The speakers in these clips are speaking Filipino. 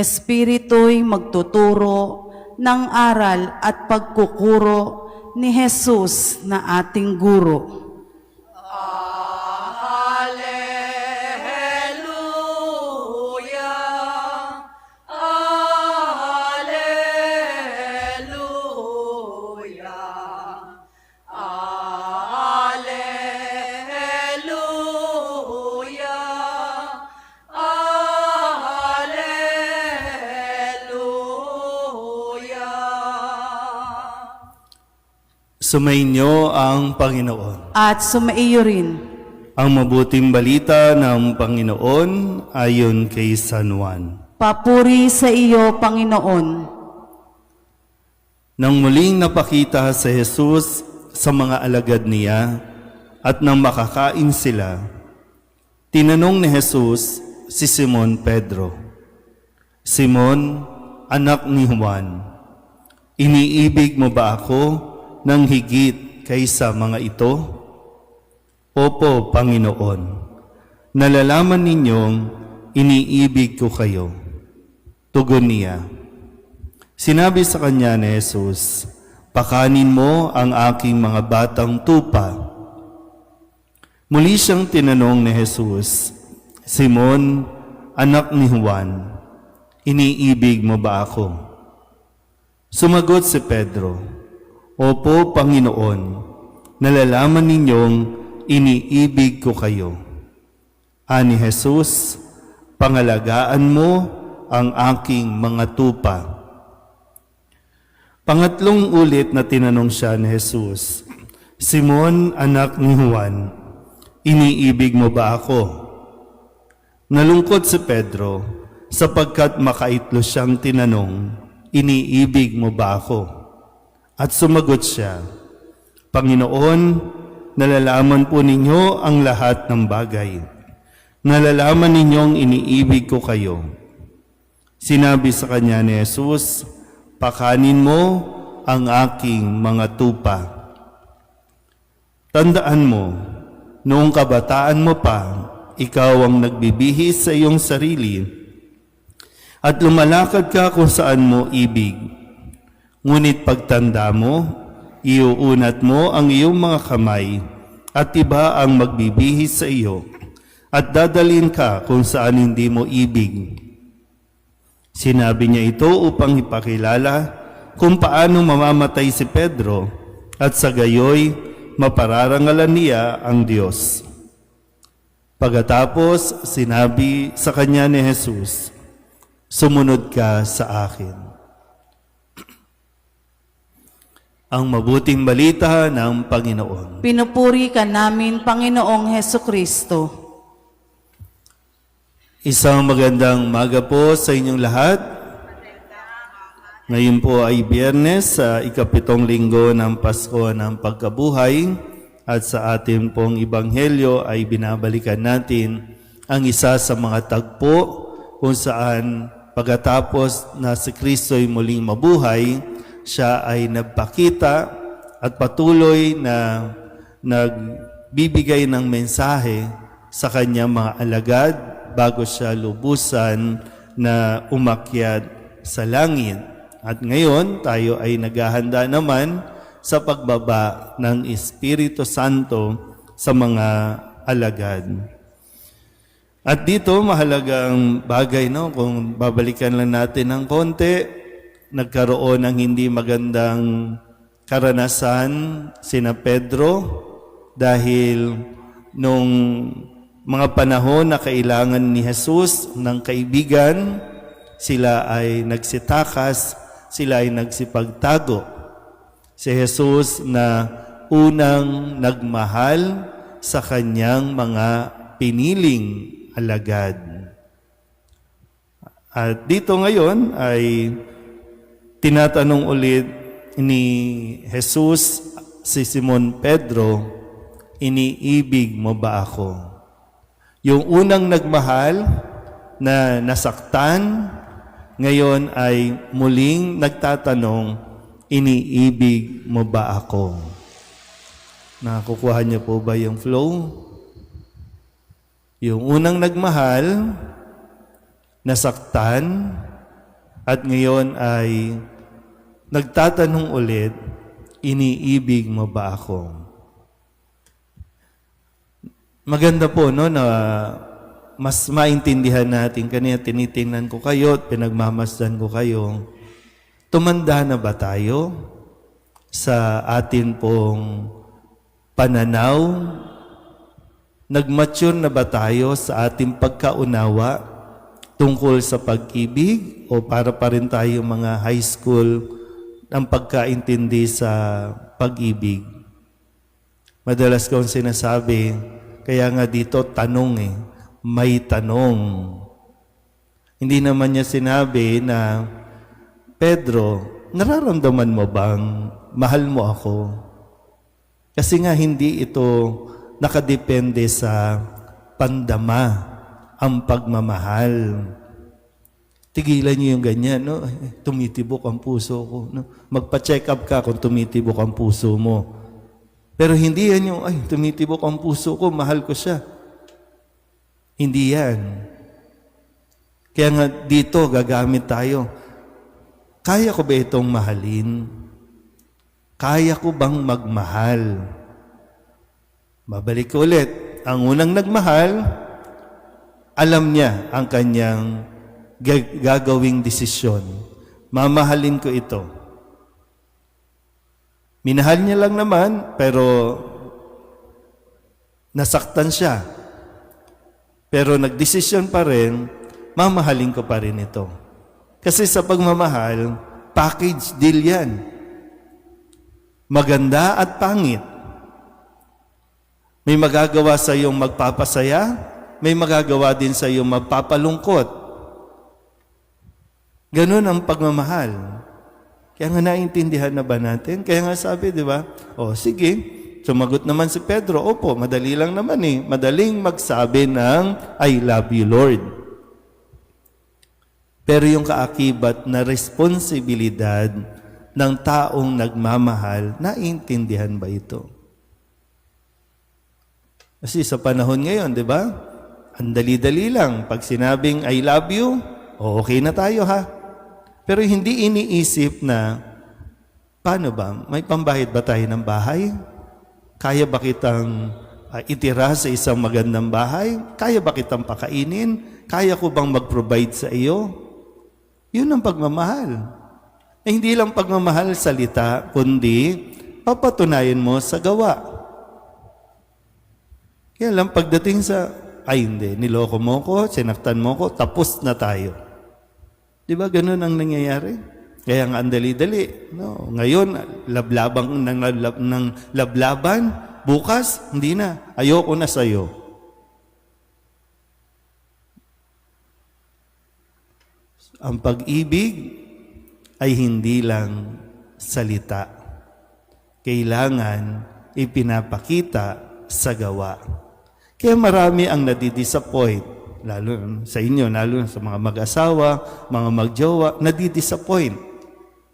Espiritu'y magtuturo ng aral at pagkukuro ni Jesus na ating guro. Sumainyo ang Panginoon. At sumaiyo rin. Ang mabuting balita ng Panginoon ayon kay San Juan. Papuri sa iyo, Panginoon. Nang muling napakita si Jesus sa mga alagad niya at nang makakain sila, tinanong ni Jesus si Simon Pedro, "Simon, anak ni Juan, iniibig mo ba ako ng higit kaysa mga ito?" "Opo, Panginoon, nalalaman ninyong iniibig ko kayo," tugon niya. Sinabi sa kanya ni Jesus, "Pakanin mo ang aking mga batang tupa." Muli siyang tinanong ni Jesus, "Simon, anak ni Juan, iniibig mo ba ako?" Sumagot si Pedro, "Opo, Panginoon, nalalaman ninyong iniibig ko kayo." Ani Jesus, "Pangalagaan mo ang aking mga tupa." Pangatlong ulit na tinanong siya ni Jesus, "Simon, anak ni Juan, iniibig mo ba ako?" Nalungkot si Pedro sapagkat makaitlo siyang tinanong, "Iniibig mo ba ako?" At sumagot siya, "Panginoon, nalalaman po ninyo ang lahat ng bagay. Nalalaman ninyong iniibig ko kayo." Sinabi sa kanya ni Jesus, "Pakanin mo ang aking mga tupa." Tandaan mo, noong kabataan mo pa, ikaw ang nagbibihis sa iyong sarili at lumalakad ka kung saan mo ibig. Ngunit pagtanda mo, iuunat mo ang iyong mga kamay at iba ang magbibihis sa iyo at dadalhin ka kung saan hindi mo ibig. Sinabi niya ito upang ipakilala kung paano mamamatay si Pedro at sa gayoy mapararangalan niya ang Diyos. Pagkatapos, sinabi sa kanya ni Jesus, "Sumunod ka sa akin." Ang mabuting balita ng Panginoon. Pinupuri ka namin, Panginoong Hesukristo. Isang magandang umaga po sa inyong lahat. Ngayon po ay Biyernes sa ikapitong linggo ng Pasko ng Pagkabuhay at sa ating pong Ebanghelyo ay binabalikan natin ang isa sa mga tagpo kung saan pagkatapos na si Kristo'y muling mabuhay, siya ay nagpakita at patuloy na nagbibigay ng mensahe sa kanyang mga alagad bago siya lubusan na umakyat sa langit. At ngayon, tayo ay naghahanda naman sa pagbaba ng Espiritu Santo sa mga alagad. At dito, mahalagang bagay, no? Kung babalikan lang natin ng konti, nagkaroon ng hindi magandang karanasan sina Pedro dahil nung mga panahon na kailangan ni Jesus ng kaibigan, sila ay nagsitakas, sila ay nagsipagtago. Si Jesus na unang nagmahal sa kanyang mga piniling alagad. At dito ngayon ay tinatanong ulit ni Jesus si Simon Pedro, "Iniibig mo ba ako?" Yung unang nagmahal na nasaktan, ngayon ay muling nagtatanong, "Iniibig mo ba ako?" Nakukuha niyo po ba yung flow? Yung unang nagmahal, nasaktan, At ngayon ay nagtatanong ulit, iniibig mo ba ako? Maganda po no, na mas maintindihan natin. Kanina tinitingnan ko kayo at pinagmamasdan ko kayo. Tumanda na ba tayo sa atin pong pananaw? Nag-mature na ba tayo sa ating pagkaunawa tungkol sa pag-ibig? O para pa rin tayo mga high school ng pagkaintindi sa pag-ibig? Madalas kong sinasabi, kaya nga dito tanong may tanong. Hindi naman niya sinabi na, Pedro, nararamdaman mo bang mahal mo ako? Kasi nga hindi ito nakadepende sa pandama ang pagmamahal. Tigilan niyo yung ganyan, no? Tumitibok ang puso ko. No? Magpa-check up ka kung tumitibok ang puso mo. Pero hindi yan yung, tumitibok ang puso ko, mahal ko siya. Hindi yan. Kaya nga dito, gagamit tayo. Kaya ko ba itong mahalin? Kaya ko bang magmahal? Babalik ko ulit. Ang unang nagmahal, alam niya ang kanyang gagawing desisyon. Mamahalin ko ito. Minahal niya lang naman, pero nasaktan siya. Pero nagdesisyon pa rin, mamahalin ko pa rin ito. Kasi sa pagmamahal, package deal yan. Maganda at pangit. May magagawa sa iyong magpapasaya, may magagawa din sa iyong magpapalungkot. Ganun ang pagmamahal. Kaya nga naintindihan na ba natin? Kaya nga sabi, di ba? Sige, sumagot naman si Pedro, opo, madali lang naman Madaling magsabi ng, I love you, Lord. Pero yung kaakibat na responsibilidad ng taong nagmamahal, naintindihan ba ito? Kasi sa panahon ngayon, di ba? Ang dali-dali lang. Pag sinabing, I love you, okay na tayo ha. Pero hindi iniisip na, paano ba? May pambahid ba tayo ng bahay? Kaya ba kitang itira sa isang magandang bahay? Kaya ba kitang pakainin? Kaya ko bang mag-provide sa iyo? Yun ang pagmamahal. Hindi lang pagmamahal salita, kundi papatunayan mo sa gawa. Kaya lang pagdating sa, hindi, niloko mo ko, sinaktan mo ko, tapos na tayo. Di ba ganun ang nangyayari? Kaya nga ang dali-dali. No? Ngayon, lablabang ng lablaban, bukas, hindi na. Ayoko na sa'yo. Ang pag-ibig ay hindi lang salita. Kailangan ipinapakita sa gawa. Kaya marami ang nadidisappoint, lalo sa inyo, lalo sa mga mag-asawa, mga magjowa, nadidisappoint.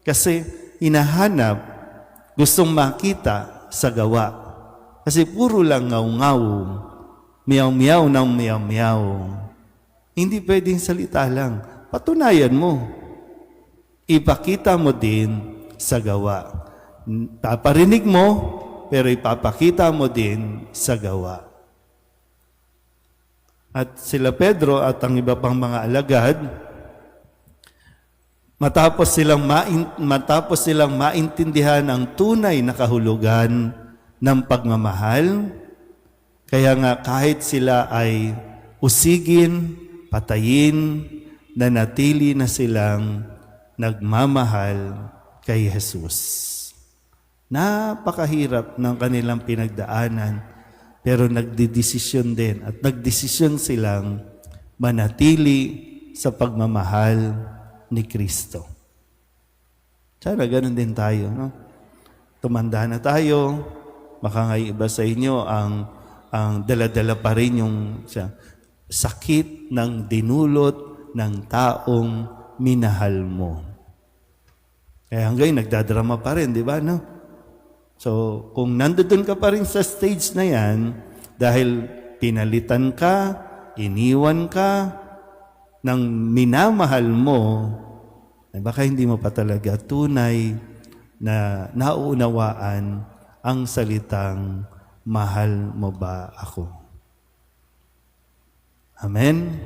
Kasi hinahanap, gustong makita sa gawa. Kasi puro lang ngaw-ngaw, miyaw-miyaw ng miyaw-miyaw. Hindi pwedeng salita lang. Patunayan mo. Ipakita mo din sa gawa. Paparinig mo, pero ipapakita mo din sa gawa. At sila Pedro at ang iba pang mga alagad, matapos silang maintindihan ang tunay na kahulugan ng pagmamahal, kaya nga kahit sila ay usigin, patayin, nanatili na silang nagmamahal kay Jesus. Napakahirap ng kanilang pinagdaanan, pero nagdidesisyon din at nagdesisyon silang manatili sa pagmamahal ni Kristo. Sana ganun din tayo, no? Tumanda na tayo, baka nga iba sa inyo ang dala-dala pa rin yung sakit ng dinulot ng taong minahal mo. Kaya hanggang nagdadrama pa rin, di ba, no? So, kung nandoon ka pa rin sa stage na yan, dahil pinalitan ka, iniwan ka, ng minamahal mo, ay baka hindi mo pa talaga tunay na nauunawaan ang salitang mahal mo ba ako? Amen?